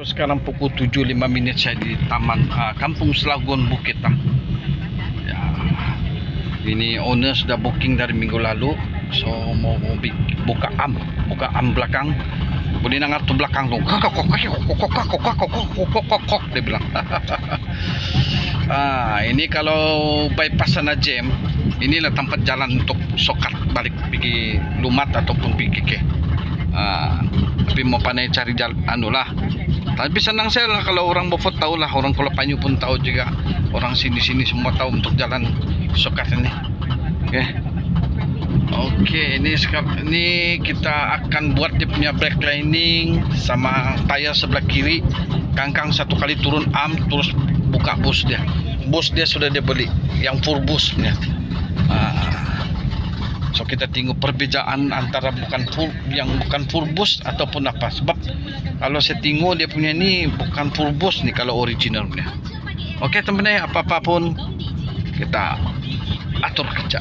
Sekarang pukul 7.05 saya di Taman Kampung Selagon Bukit. Ya, ini owner sudah booking dari minggu lalu. So mau buka am belakang. Boleh dengar tu belakang tu. Dia bilang. Ini kalau bypass sana jam, inilah tempat jalan untuk sokat balik pergi Lumat ataupun pergi Keke. Tapi mau pandai cari jalan lah. Tapi senang saya lah kalau orang Beaufort tahu lah, orang Kuala Panyu pun tahu juga, orang sini semua tahu untuk jalan sokat ini. Oke, ini kita akan buat dia punya brake lining sama tayar sebelah kiri. Kangkang satu kali turun am, terus buka bus dia. Bus dia sudah dia beli, yang full busnya. So kita tengok perbezaan antara bukan full bus ataupun apa. Sebab kalau saya tengok dia punya ni bukan full bus ni kalau originalnya. Oke teman-teman, apa-apa pun kita atur kerja.